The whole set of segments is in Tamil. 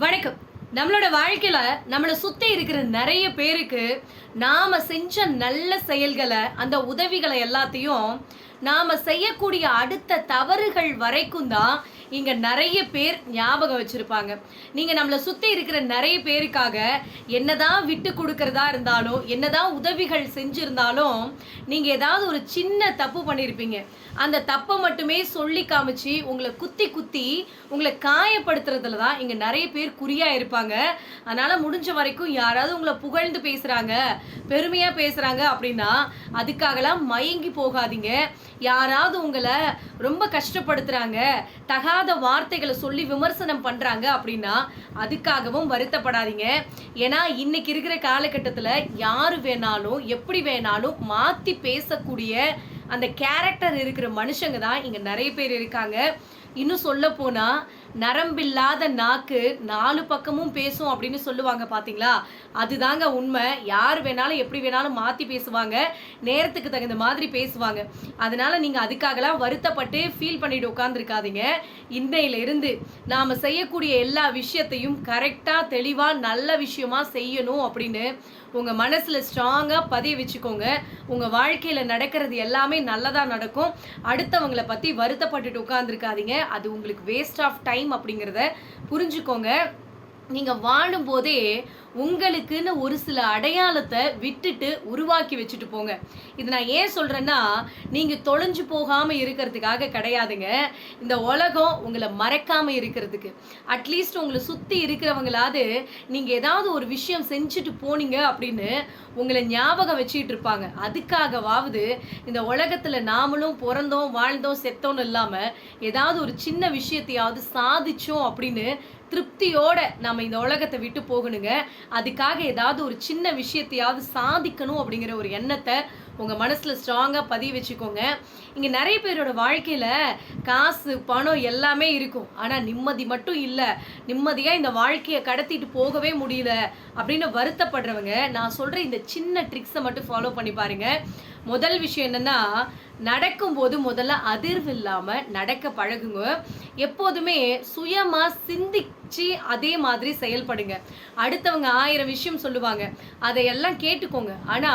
வணக்கம். நம்மளோட வாழ்க்கையில நம்மள சுத்தி இருக்கிற நிறைய பேருக்கு நாம செஞ்ச நல்ல செயல்களை, அந்த உதவிகளை எல்லாத்தையும் நாம செய்யக்கூடிய அடுத்த தவறுகள் வரைக்கும் தான் இங்க நிறைய பேர் ஞாபகம் வச்சிருப்பாங்க. நீங்க நம்மள சுத்தி இருக்கிற நிறைய பேருக்காக என்னதான் விட்டு கொடுக்கறதா இருந்தாலும், என்னதான் உதவிகள் செஞ்சிருந்தாலும், நீங்க ஏதாவது ஒரு சின்ன தப்பு பண்ணியிருப்பீங்க. அந்த தப்பை மட்டுமே சொல்லி காமிச்சு உங்களை குத்தி குத்தி உங்களை காயப்படுத்துறதுல தான் இங்க நிறைய பேர் குறியா இருப்பாங்க. அதனால முடிஞ்ச வரைக்கும் யாராவது உங்களை புகழ்ந்து பேசுறாங்க, பெருமையா பேசுறாங்க அப்படின்னா அதுக்காகலாம் மயங்கி போகாதீங்க. யாராவது உங்களை ரொம்ப கஷ்டப்படுத்துறாங்க, தகாத வார்த்தைகளை சொல்லி விமர்சனம் பண்றாங்க அப்படின்னா அதுக்காகவும் வருத்தப்படாதீங்க. ஏன்னா இன்னைக்கு இருக்கிற காலகட்டத்தில் யாரு வேணாலும் எப்படி வேணாலும் மாத்தி பேசக்கூடிய அந்த கேரக்டர் இருக்கிற மனுஷங்க தான் இங்க நிறைய பேர் இருக்காங்க. இன்னும் சொல்ல போனா நரம்பில்லாத நாக்கு 4 பக்கமும் பேசும் அப்படின்னு சொல்லுவாங்க பாத்தீங்களா? அதுதாங்க உண்மை. யார் வேணாலும் எப்படி வேணாலும் மாத்தி பேசுவாங்க, நேரத்துக்கு தகுந்த மாதிரி பேசுவாங்க. அதனால நீங்க அதுக்காகலாம் வருத்தப்பட்டு ஃபீல் பண்ணிட்டு உட்கார்ந்துருக்காதீங்க. இன்னையில இருந்து நாம செய்யக்கூடிய எல்லா விஷயத்தையும் கரெக்டா தெளிவா நல்ல விஷயமா செய்யணும் அப்படின்னு உங்க மனசுல ஸ்ட்ராங்கா பதிய வச்சுக்கோங்க. உங்க வாழ்க்கையில நடக்கிறது எல்லாமே நல்லதா நடக்கும். அடுத்தவங்களை பத்தி வருத்தப்பட்டுட்டு உட்கார்ந்துருக்காதீங்க. அது உங்களுக்கு வேஸ்ட் ஆஃப் டைம் அப்படிங்கிறத புரிஞ்சுக்கோங்க. நீங்க வாழும் போதே உங்களுக்குன்னு ஒரு சில அடையாளத்தை விட்டுட்டு உருவாக்கி வச்சுட்டு போங்க. இது நான் ஏன் சொல்றேன்னா, நீங்க தொலைஞ்சு போகாம இருக்கிறதுக்காக கிடையாதுங்க. இந்த உலகம் உங்களை மறக்காம இருக்கிறதுக்கு. அட்லீஸ்ட் உங்களை சுத்தி இருக்கிறவங்களாவது நீங்க ஏதாவது ஒரு விஷயம் செஞ்சுட்டு போனீங்க அப்படின்னு உங்களை ஞாபகம் வச்சுட்டு இருப்பாங்க. அதுக்காகவாவது இந்த உலகத்துல நாமளும் பிறந்தோம், வாழ்ந்தோம், செத்தோன்னு இல்லாம ஏதாவது ஒரு சின்ன விஷயத்தையாவது சாதிச்சோம் அப்படின்னு திருப்தியோட நம்ம இந்த உலகத்தை விட்டு போகணுங்க. அதுக்காக ஏதாவது ஒரு சின்ன விஷயத்தையாவது சாதிக்கணும் அப்படிங்கிற ஒரு எண்ணத்தை உங்க மனசுல ஸ்ட்ராங்கா பதிய வச்சுக்கோங்க. இங்க நிறைய பேரோட வாழ்க்கையில காசு, பணம் எல்லாமே இருக்கும். ஆனா நிம்மதி மட்டும் இல்ல. நிம்மதியா இந்த வாழ்க்கையை கடத்திட்டு போகவே முடியல அப்படின்னு வருத்தப்படுறவங்க, நான் சொல்ற இந்த சின்ன ட்ரிக்ஸை மட்டும் ஃபாலோ பண்ணி பாருங்க. முதல் விஷயம் என்னன்னா, நடக்கும்போது முதல்ல அதிர்வு இல்லாம நடக்க பழகுங்க. எப்போதுமே சுயமா சிந்திச்சு அதே மாதிரி செயல்படுங்க. அடுத்தவங்க 1000 விஷயம் சொல்லுவாங்க, அதையெல்லாம் கேட்டுக்கோங்க. ஆனா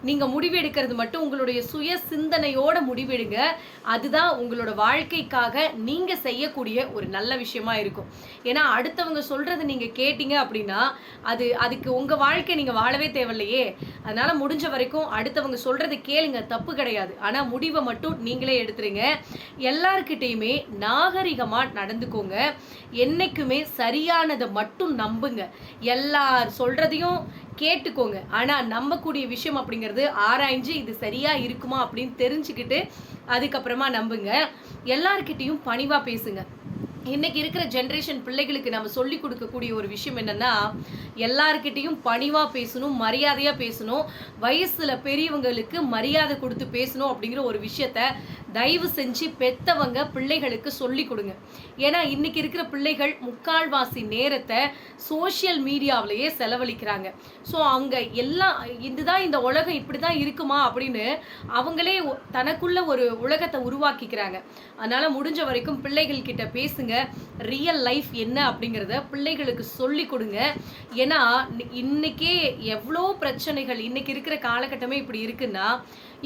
நீங்க முடிவெடுக்கிறது மட்டும் உங்களுடைய சுய சிந்தனையோட முடிவெடுங்க. அதுதான் உங்களோட வாழ்க்கைக்காக நீங்க செய்யக்கூடிய ஒரு நல்ல விஷயமா இருக்கும். ஏன்னா அடுத்தவங்க சொல்றதை நீங்க கேட்டீங்க அப்படின்னா அதுக்கு உங்க வாழ்க்கை நீங்க வாழவே தேவையில்லையே. அதனால முடிஞ்ச வரைக்கும் அடுத்தவங்க சொல்றதை கேளுங்க, தப்பு கிடையாது. ஆனா முடிவை மட்டும் நீங்களே எடுத்துருங்க. எல்லார்கிட்டையுமே நாகரிகமா நடந்துக்கோங்க. என்னைக்குமே சரியானதை மட்டும் நம்புங்க. எல்லார் சொல்றதையும் கேட்டுக்கோங்க. ஆனா நம்பக்கூடிய விஷயம் அப்படிங்கிறது ஆராய்ஞ்சு இது சரியா இருக்குமா அப்படின்னு தெரிஞ்சுக்கிட்டு அதுக்கப்புறமா நம்புங்க. எல்லார்கிட்டையும் பணிவா பேசுங்க. இன்னைக்கு இருக்கிற ஜென்ரேஷன் பிள்ளைகளுக்கு நம்ம சொல்லி கொடுக்கக்கூடிய ஒரு விஷயம் என்னன்னா, எல்லார்கிட்டையும் பணிவா பேசணும், மரியாதையா பேசணும், வயசுல பெரியவங்களுக்கு மரியாதை கொடுத்து பேசணும் அப்படிங்கிற ஒரு விஷயத்த தயவு செஞ்சு பெத்தவங்க பிள்ளைகளுக்கு சொல்லி கொடுங்க. ஏன்னா இன்னைக்கு இருக்கிற பிள்ளைகள் முக்கால்வாசி நேரத்தை சோசியல் மீடியாவிலேயே செலவழிக்கிறாங்க. ஸோ அவங்க எல்லாம் இதுதான் இந்த உலகம் இப்படிதான் இருக்குமா அப்படின்னு அவங்களே தனக்குள்ள ஒரு உலகத்தை உருவாக்கிக்கிறாங்க. அதனால முடிஞ்ச வரைக்கும் பிள்ளைகள் கிட்ட பேசுங்க. ரியல் லைஃப் என்ன அப்படிங்கிறத பிள்ளைகளுக்கு சொல்லி கொடுங்க. ஏன்னா இன்னைக்கே எவ்வளோ பிரச்சனைகள், இன்னைக்கு இருக்கிற காலகட்டமே இப்படி இருக்குன்னா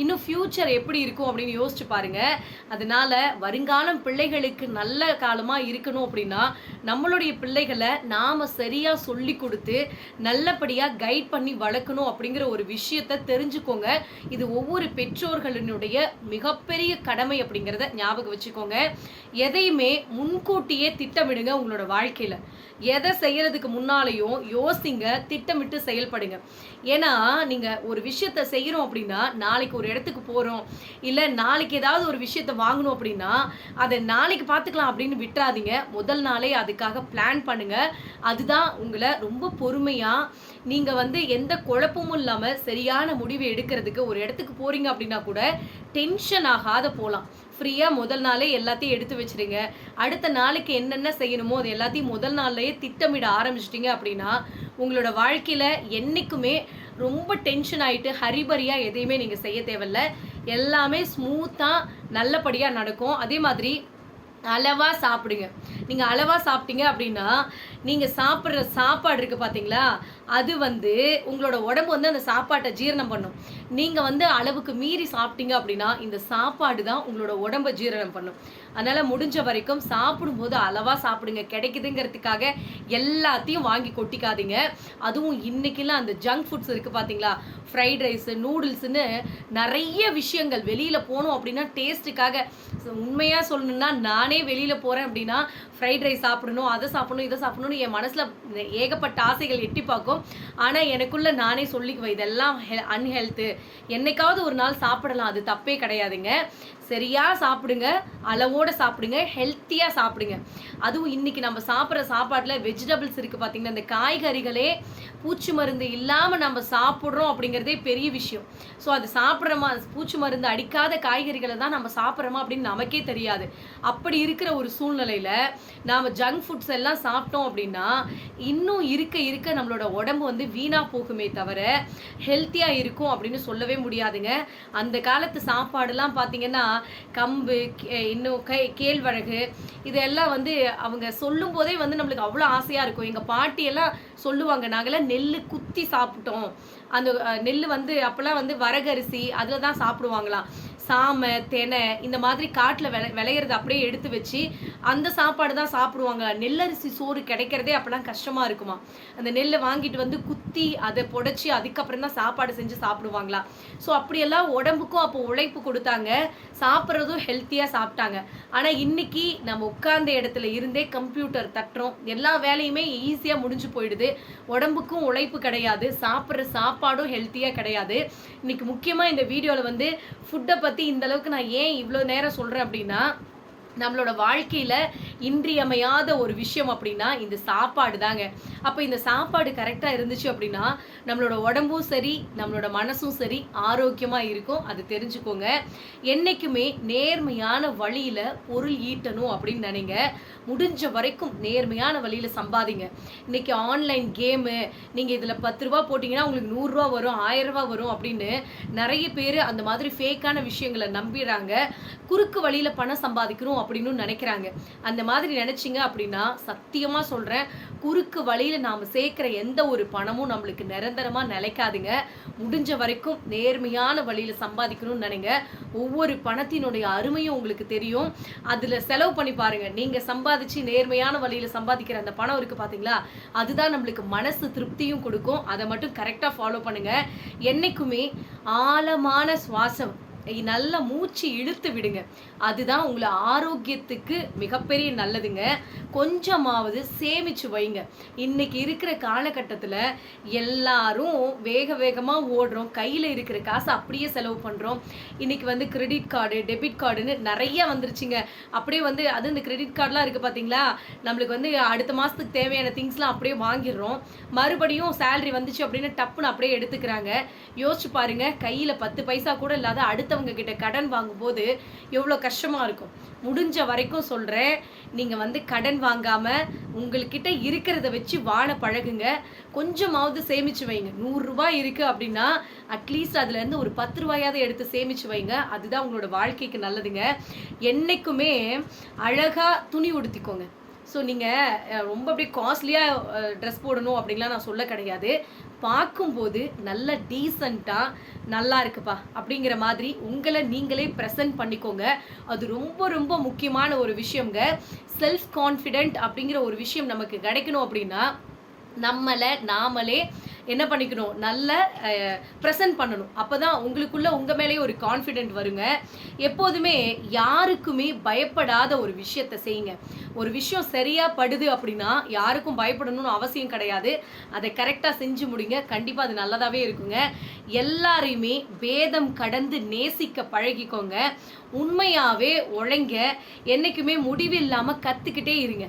இன்னும் ஃபியூச்சர் எப்படி இருக்கும் அப்படின்னு யோசிச்சு பாருங்க. அதனால வருங்காலம் பிள்ளைகளுக்கு நல்ல காலமா இருக்கணும் அப்படின்னா நம்மளுடைய பிள்ளைகளை நாம சரியா சொல்லி கொடுத்து நல்லபடியா கைட் பண்ணி வளர்க்கணும் அப்படிங்கிற ஒரு விஷயத்த தெரிஞ்சுக்கோங்க. இது ஒவ்வொரு பெற்றோர்களினுடைய மிகப்பெரிய கடமை அப்படிங்கிறத ஞாபகம் வச்சுக்கோங்க. எதையுமே முன்கூட்டியே திட்டமிடுங்க. உங்களோட வாழ்க்கையில எதை செய்யறதுக்கு முன்னாலேயும் யோசிங்க, திட்டமிட்டு செயல்படுங்க. ஏன்னா நீங்க ஒரு விஷயத்த செய்யறோம் அப்படின்னா, நாளைக்கு ஒரு இடத்துக்கு போறோம், இல்ல நாளைக்கு ஏதாவது ஒரு விஷயத்த வாங்கணும் அப்படின்னா அதை நாளைக்கு பார்த்துக்கலாம் அப்படின்னு விட்டுறாதீங்க. முதல் நாளே அதுக்காக பிளான் பண்ணுங்க. அதுதான் உங்களை ரொம்ப பொறுமையா நீங்க எந்த குழப்பமும் இல்லாம சரியான முடிவு எடுக்கிறதுக்கு. ஒரு இடத்துக்கு போறீங்க அப்படின்னா கூட டென்ஷன் ஆகாத போலாம். ஃப்ரீயா முதல் நாளே எல்லாத்தையும் எடுத்து வச்சிருங்க. அடுத்த நாளைக்கு என்னென்ன செய்யணுமோ அது எல்லாத்தையும் முதல் நாள்லயே திட்டமிட ஆரம்பிச்சிட்டிங்க அப்படின்னா உங்களோட வாழ்க்கையில என்னைக்குமே ரொம்ப டென்ஷன் ஆயிட்டு ஹரிபரியா எதையுமே நீங்க செய்ய தேவையில்ல. எல்லாமே ஸ்மூத்தா நல்லபடியா நடக்கும். அதே மாதிரி அளவா சாப்பிடுங்க. நீங்க அளவா சாப்பிட்டீங்க அப்படின்னா, நீங்க சாப்பிடுற சாப்பாடு இருக்கு பார்த்தீங்களா, அது வந்து உங்களோட உடம்பு வந்து அந்த சாப்பாட்ட ஜீரணம் பண்ணும். நீங்க வந்து அளவுக்கு மீறி சாப்பிட்டீங்க அப்படின்னா, இந்த சாப்பாடு தான் உங்களோட உடம்ப ஜீரணம் பண்ணும். அதனால முடிஞ்ச வரைக்கும் சாப்பிடும்போது அளவா சாப்பிடுங்க. கிடைக்குதுங்கிறதுக்காக எல்லாத்தையும் வாங்கி கொட்டிக்காதீங்க. அதுவும் இன்னைக்கெல்லாம் அந்த ஜங்க் ஃபுட்ஸ் இருக்கு பார்த்தீங்களா, ஃப்ரைட் ரைஸு, நூடுல்ஸ்ன்னு நெறைய விஷயங்கள் வெளியில போனோம் அப்படின்னா டேஸ்ட்டுக்காக உண்மையா சொல்லணும்னா, நானே வெளியில போறேன் அப்படின்னா, ஃப்ரைட் ரைஸ் சாப்பிடணும், அதை சாப்பிடணும், இதை சாப்பிடணும்னு என் மனசுல ஏகப்பட்ட ஆசைகள் எட்டி பார்க்கும். ஆனா, எனக்குள்ள நானே சொல்லிக்குவேன், இதெல்லாம் அன்ஹெல்த்து. என்னைக்காவது ஒரு நாள் சாப்பிடலாம். அது தப்பே கிடையாதுங்க. சரியா சாப்பிடுங்க, அளவோட சாப்பிடுங்க, ஹெல்த்தியா சாப்பிடுங்க. அதுவும் இன்னைக்கு நம்ம சாப்பிடுற சாப்பாட்டுல வெஜிடபிள்ஸ் இருக்கு பார்த்தீங்கன்னா, இந்த காய்கறிகளே பூச்சி மருந்து இல்லாம நம்ம சாப்பிடுறோம் அப்படிங்கிறதே பெரிய விஷயம். ஸோ அது சாப்பிட்றோமா, பூச்சி மருந்து அடிக்காத காய்கறிகளை தான் நம்ம சாப்பிட்றோமா அப்படின்னு நமக்கே தெரியாது. அப்படி இருக்கிற ஒரு சூழ்நிலையில நாம ஜங்க் ஃபுட்ஸ் எல்லாம் சாப்பிட்டோம் அப்படின்னா, இன்னும் இருக்க இருக்க நம்மளோட உடம்பு வந்து வீணா போகுமே தவிர ஹெல்த்தியா இருக்கும் அப்படின்னு சொல்லவே முடியாதுங்க. அந்த காலத்து சாப்பாடுலாம் பார்த்தீங்கன்னா, கம்பு, இன்னும் கேழ்வரகு இதெல்லாம் வந்து அவங்க சொல்லும்போதே வந்து நம்மளுக்கு அவ்வளோ ஆசையா இருக்கும். எங்க பாட்டியெல்லாம் சொல்லுவாங்க, நாங்கெல்லாம் நெல்லு குத்தி சாப்பிட்டோம். அந்த நெல்லு வந்து அப்போலாம் வந்து வரகரிசி அதில் தான் சாப்பிடுவாங்களாம். சாமை, தெனை இந்த மாதிரி காட்டில் விளையிறது அப்படியே எடுத்து வச்சு அந்த சாப்பாடு தான் சாப்பிடுவாங்க. நெல்லரிசி சோறு கிடைக்கிறதே அப்போலாம் கஷ்டமாக இருக்குமா. அந்த நெல்லை வாங்கிட்டு வந்து குத்தி அதை புடைச்சி அதுக்கப்புறம் தான் சாப்பாடு செஞ்சு சாப்பிடுவாங்களாம். ஸோ அப்படியெல்லாம் உடம்புக்கும் அப்போ உழைப்பு கொடுத்தாங்க, சாப்பிட்றதும் ஹெல்த்தியாக சாப்பிட்டாங்க. ஆனால் இன்னைக்கு நம்ம உட்கார்ந்த இடத்துல இருந்தே கம்ப்யூட்டர் தட்டுறோம், எல்லா வேலையுமே ஈஸியாக முடிஞ்சு போயிடுது. உடம்புக்கும் உழைப்பு கிடையாது, சாப்பிட்ற சாப்பாடும் ஹெல்த்தியாக கிடையாது. இன்னைக்கு முக்கியமாக இந்த வீடியோவில் வந்து ஃபுட்டை பற்றி இந்த அளவுக்கு நான் ஏன் இவ்வளோ நேரம் சொல்கிறேன் அப்படின்னா, நம்மளோட வாழ்க்கையில இன்றியமையாத ஒரு விஷயம் அப்படின்னா இந்த சாப்பாடு தாங்க. அப்போ இந்த சாப்பாடு கரெக்டாக இருந்துச்சு அப்படின்னா நம்மளோட உடம்பும் சரி, நம்மளோட மனசும் சரி ஆரோக்கியமாக இருக்கும். அது தெரிஞ்சுக்கோங்க. என்னைக்குமே நேர்மையான வழியில் பொருள் ஈட்டணும் அப்படின்னு நினைங்க. முடிஞ்ச வரைக்கும் நேர்மையான வழியில் சம்பாதிங்க. இன்னைக்கு ஆன்லைன் கேமு, நீங்கள் இதில் 10 ரூபா போட்டிங்கன்னா உங்களுக்கு 100 ரூபா வரும், 1000 ரூபா வரும் அப்படின்னு நிறைய பேர் அந்த மாதிரி ஃபேக்கான விஷயங்களை நம்பிடுறாங்க. குறுக்கு வழியில் பணம் சம்பாதிக்கணும் அப்படின்னு நினைக்கிறாங்க. அந்த மாதிரி நினைச்சிங்க அப்படின்னா சத்தியமா சொல்றேன், குறுக்கு வழியில நாம சேர்க்கிற எந்த ஒரு பணமும் நம்மளுக்கு நிரந்தரமா நிலைக்காதுங்க. முடிஞ்ச வரைக்கும் நேர்மையான வழியில சம்பாதிக்கணும்னு நினைங்க. ஒவ்வொரு பணத்தினுடைய அருமையும் உங்களுக்கு தெரியும். அதுல செலவு பண்ணி பாருங்க. நீங்க சம்பாதிச்சு நேர்மையான வழியில சம்பாதிக்கிற அந்த பணம் இருக்கு பாத்தீங்களா, அதுதான் நம்மளுக்கு மனசு திருப்தியும் கொடுக்கும். அதை மட்டும் கரெக்டா ஃபாலோ பண்ணுங்க. என்னைக்குமே ஆழமான சுவாசம், நல்ல மூச்சு இழுத்து விடுங்க. அதுதான் உங்களை ஆரோக்கியத்துக்கு மிகப்பெரிய நல்லதுங்க. கொஞ்சமாவது சேமிச்சு வைங்க. இன்னைக்கு இருக்கிற காலகட்டத்தில் எல்லாரும் வேக வேகமாக ஓடுறோம், கையில் இருக்கிற காசை அப்படியே செலவு பண்ணுறோம். இன்னைக்கு வந்து கிரெடிட் கார்டு, டெபிட் கார்டுன்னு நிறைய வந்துருச்சுங்க. அப்படியே வந்து அது இந்த கிரெடிட் கார்டெலாம் இருக்குது பார்த்தீங்களா, நம்மளுக்கு வந்து அடுத்த மாதத்துக்கு தேவையான திங்ஸ்லாம் அப்படியே வாங்கிடுறோம். மறுபடியும் சேலரி வந்துச்சு அப்படின்னு டப்புன்னு அப்படியே எடுத்துக்கிறாங்க. யோசிச்சு பாருங்க, கையில் 10 பைசா கூட இல்லாத அடுத்தவங்க கிட்ட கடன் வாங்கும்போது எவ்வளோ கஷ்டமாக இருக்கும். முடிஞ்ச வரைக்கும் சொல்கிறேன், நீங்கள் வந்து கடன் வாங்காமல் உங்கள்கிட்ட இருக்கிறத வச்சு வாழ பழகுங்க. கொஞ்சமாவது சேமிச்சு வைங்க. 100 ரூபாய் இருக்குது அப்படின்னா அட்லீஸ்ட் அதுலேருந்து ஒரு 10 ரூபாயாவது எடுத்து சேமிச்சு வைங்க. அதுதான் உங்களோட வாழ்க்கைக்கு நல்லதுங்க. என்றைக்குமே அழகாக துணி உடுத்திக்கோங்க. ஸோ நீங்கள் ரொம்ப அப்படியே காஸ்ட்லியாக ட்ரெஸ் போடணும் அப்படின்லாம் நான் சொல்ல கிடையாது. பார்க்கும்போது நல்ல டீசெண்டாக நல்லா இருக்குப்பா அப்படிங்கிற மாதிரி உங்களை நீங்களே ப்ரெசென்ட் பண்ணிக்கோங்க. அது ரொம்ப ரொம்ப முக்கியமான ஒரு விஷயங்க. செல்ஃப் கான்ஃபிடென்ட் அப்படிங்கிற ஒரு விஷயம் நமக்கு கிடைக்கணும் அப்படின்னா நம்மளை நாமளே என்ன பண்ணிக்கணும், நல்ல ப்ரெசென்ட் பண்ணணும். அப்போ தான் உங்களுக்குள்ள உங்கள் மேலேயே ஒரு கான்ஃபிடென்ட் வருங்க. எப்போதுமே யாருக்குமே பயப்படாத ஒரு விஷயத்தை செய்யுங்க. ஒரு விஷயம் சரியாக படுது அப்படின்னா யாருக்கும் பயப்படணும்னு அவசியம் கிடையாது. அதை கரெக்டாக செஞ்சு முடிங்க. கண்டிப்பாக அது நல்லதாகவே இருக்குங்க. எல்லாரையுமே பேதம் கடந்து நேசிக்க பழகிக்கோங்க. உண்மையாகவே உழைங்க. என்றைக்குமே முடிவில்லாமல் கற்றுக்கிட்டே இருங்க.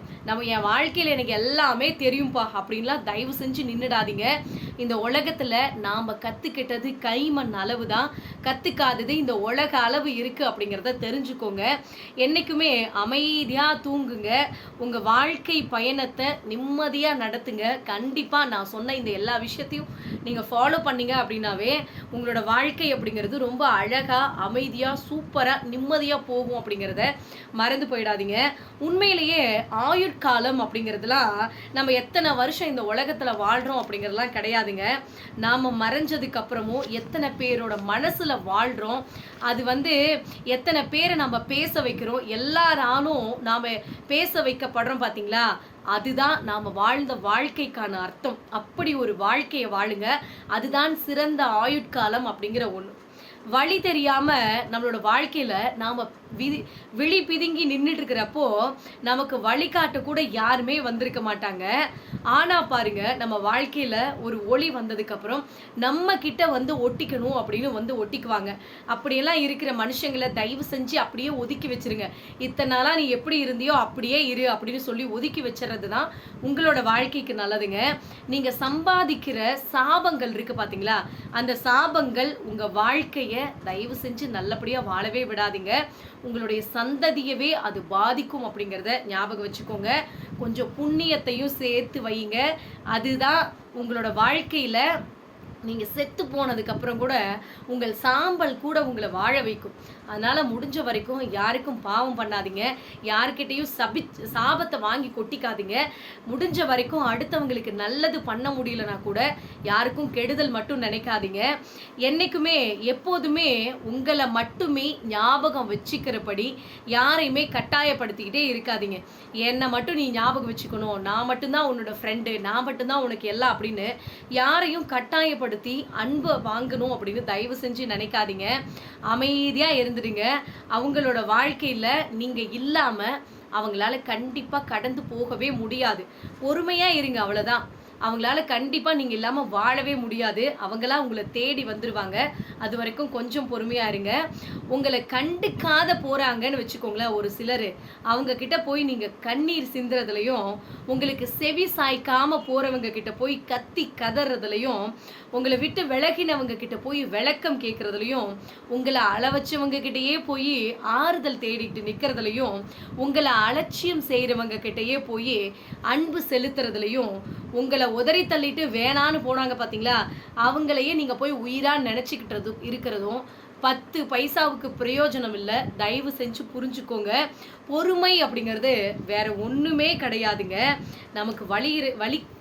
என் வாழ்க்கையில் எனக்கு எல்லாமே தெரியும்பா அப்படின்லாம் தயவு செஞ்சு நின்றுடாதீங்க. இந்த உலகத்துல நாம கத்துக்கிட்டது கைமண் அளவு தான், கத்துக்காதது இந்த உலக அளவு இருக்கு அப்படிங்கிறத தெரிஞ்சுக்கோங்க. என்னைக்குமே அமைதியா தூங்குங்க, உங்க வாழ்க்கை பயணத்தை நிம்மதியா நடத்துங்க. கண்டிப்பா நான் சொன்ன இந்த எல்லா விஷயத்தையும் நீங்க ஃபாலோ பண்ணீங்க அப்படின்னாவே உங்களோட வாழ்க்கை அப்படிங்கிறது ரொம்ப அழகா அமைதியா சூப்பரா நிம்மதியா போகும் அப்படிங்கிறத மறந்து போயிடாதீங்க. உண்மையிலேயே ஆயுட்காலம் அப்படிங்கிறதுலாம் நம்ம எத்தனை வருஷம் இந்த உலகத்துல வாழ்றோம் அப்படிங்கிறதுலாம் கிடையாதுங்க. நாம மறைஞ்சதுக்கு அப்புறமும் எத்தனை பேரோட மனசுல வாழ்றோம், அது எத்தனை பேரை நம்ம பேச வைக்கிறோம், எல்லாராலும் நாம பேச வைக்கப்படுறோம் பாத்தீங்களா, அதுதான் நாம வாழ்ந்த வாழ்க்கைக்கான அர்த்தம். அப்படி ஒரு வாழ்க்கையை வாழுங்க, அதுதான் சிறந்த ஆயுட்காலம் அப்படிங்கிற ஒண்ணு. வழி தெரியாம நம்மளோட வாழ்க்கையில நாம விழி பிதுங்கி நின்றுட்டு இருக்கிறப்போ நமக்கு வழிகாட்ட கூட யாருமே வந்திருக்க மாட்டாங்க. ஆனா பாருங்க, நம்ம வாழ்க்கையில ஒரு ஒளி வந்ததுக்கு அப்புறம் நம்ம கிட்ட ஒட்டிக்கணும் அப்படின்னு ஒட்டிக்குவாங்க. அப்படியெல்லாம் இருக்கிற மனுஷங்களை தயவு செஞ்சு அப்படியே ஒதுக்கி வச்சிருங்க. இத்தனை நாளா நீ எப்படி இருந்தியோ அப்படியே இரு அப்படின்னு சொல்லி ஒதுக்கி வச்சுறது தான் உங்களோட வாழ்க்கைக்கு நல்லதுங்க. நீங்க சம்பாதிக்கிற சாபங்கள் இருக்கு பாத்தீங்களா, அந்த சாபங்கள் உங்க வாழ்க்கைய தயவு செஞ்சு நல்லபடியா வாழவே விடாதீங்க. உங்களுடைய சந்ததியவே அது பாதிக்கும் அப்படிங்கிறத ஞாபகம் வச்சுக்கோங்க. கொஞ்சம் புண்ணியத்தையும் சேர்த்து வையுங்க. அதுதான் உங்களோட வாழ்க்கையில நீங்க செத்து போனதுக்கு அப்புறம் கூட உங்கள் சாம்பல் கூட உங்களை வாழ வைக்கும். அதனால முடிஞ்ச வரைக்கும் யாருக்கும் பாவம் பண்ணாதீங்க, யாருக்கிட்டையும் சாபத்தை வாங்கி கொட்டிக்காதீங்க. முடிஞ்ச வரைக்கும் அடுத்தவங்களுக்கு நல்லது பண்ண முடியலனா கூட யாருக்கும் கெடுதல் மட்டும் நினைக்காதீங்க. என்னைக்குமே எப்போதுமே உங்களை மட்டுமே ஞாபகம் வச்சுக்கிறபடி யாரையுமே கட்டாயப்படுத்திக்கிட்டே இருக்காதீங்க. என்னை மட்டும் நீ ஞாபகம் வச்சுக்கணும், நான் மட்டும்தான் உன்னோட ஃப்ரெண்டு, நான் மட்டும்தான் உனக்கு எல்லாம் அப்படின்னு யாரையும் கட்டாயப்படுத்தி அன்பை வாங்கணும் அப்படின்னு தயவு செஞ்சு நினைக்காதீங்க. அமைதியா இருந்துடுங்க. அவங்களோட வாழ்க்கையில நீங்க இல்லாம அவங்களால கண்டிப்பா கடந்து போகவே முடியாது. பொறுமையா இருங்க, அவ்வளவுதான். அவங்களால கண்டிப்பா நீங்க இல்லாம வாழவே முடியாது. அவங்களா உங்களை தேடி வந்துருவாங்க. அது வரைக்கும் கொஞ்சம் பொறுமையா இருங்க. உங்களை கண்டுக்காத போறாங்கன்னு வச்சுக்கோங்களேன் ஒரு சிலர், அவங்க கிட்ட போய் நீங்க கண்ணீர் சிந்துறதுலையும், உங்களுக்கு செவி சாய்க்காம போறவங்க கிட்ட போய் கத்தி கதறதுலையும், உங்களை விட்டு விலகினவங்க கிட்ட போய் விளக்கம் கேட்கறதுலையும், உங்களை அளவச்சவங்க கிட்டயே போய் ஆறுதல் தேடிட்டு நிக்கிறதுலையும், உங்களை அலட்சியம் செய்யறவங்க கிட்டயே போய் அன்பு செலுத்துறதுலையும், உங்களை உதறி தள்ளிட்டு வேணான்னு போனாங்க பாத்தீங்களா, அவங்களையே நீங்க போய் உயிரா நினைச்சுக்கிட்டு இருக்கிறதும் 10 பைசாவுக்கு பிரயோஜனம் இல்லை. தயவு செஞ்சு புரிஞ்சுக்கோங்க. பொறுமை அப்படிங்கிறது வேற ஒண்ணுமே கிடையாதுங்க. நமக்கு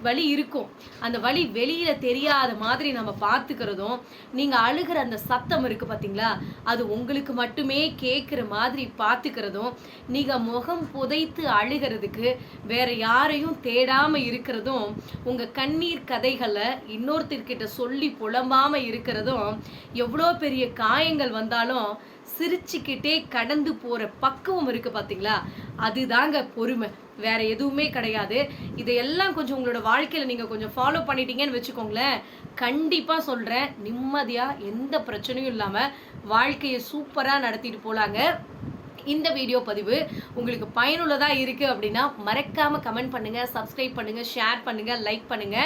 வலி இருக்கும், அந்த வலி வெளியில தெரியாத மாதிரி நம்ம பார்த்துக்கிறதும், நீங்க அழுகிற அந்த சத்தம் இருக்கு பாத்தீங்களா, அது உங்களுக்கு மட்டுமே கேட்குற மாதிரி பார்த்துக்கிறதும், நீங்க முகம் புதைத்து அழுகிறதுக்கு வேற யாரையும் தேடாம இருக்கிறதும், உங்க கண்ணீர் கதைகளை இன்னொருத்தர்கிட்ட சொல்லி புலம்பாம இருக்கிறதும், எவ்வளோ பெரிய காயங்கள் வந்தாலும் சிரிச்சுக்கிட்டே கடந்து போற பக்குவம் இருக்கு பாத்தீங்களா, அதுதாங்க பொறுமை, வேற எதுவுமே கிடையாது. இதையெல்லாம் கொஞ்சம் உங்களோட வாழ்க்கையில நீங்க கொஞ்சம் ஃபாலோ பண்ணிட்டீங்கன்னு வச்சுக்கோங்களேன், கண்டிப்பா சொல்றேன், நிம்மதியா எந்த பிரச்சனையும் இல்லாம வாழ்க்கையை சூப்பரா நடத்திட்டு போலாங்க. இந்த வீடியோ பதிவு உங்களுக்கு பயனுள்ளதா இருக்கு அப்படின்னா மறக்காம கமெண்ட் பண்ணுங்க, சப்ஸ்கிரைப் பண்ணுங்க, ஷேர் பண்ணுங்க, லைக் பண்ணுங்க.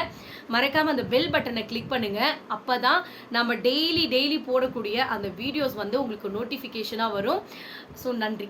மறக்காம அந்த பெல் பட்டனை கிளிக் பண்ணுங்க. அப்பதான் நம்ம டெய்லி போடக்கூடிய அந்த வீடியோஸ் உங்களுக்கு நோட்டிஃபிகேஷனா வரும். ஸோ நன்றி.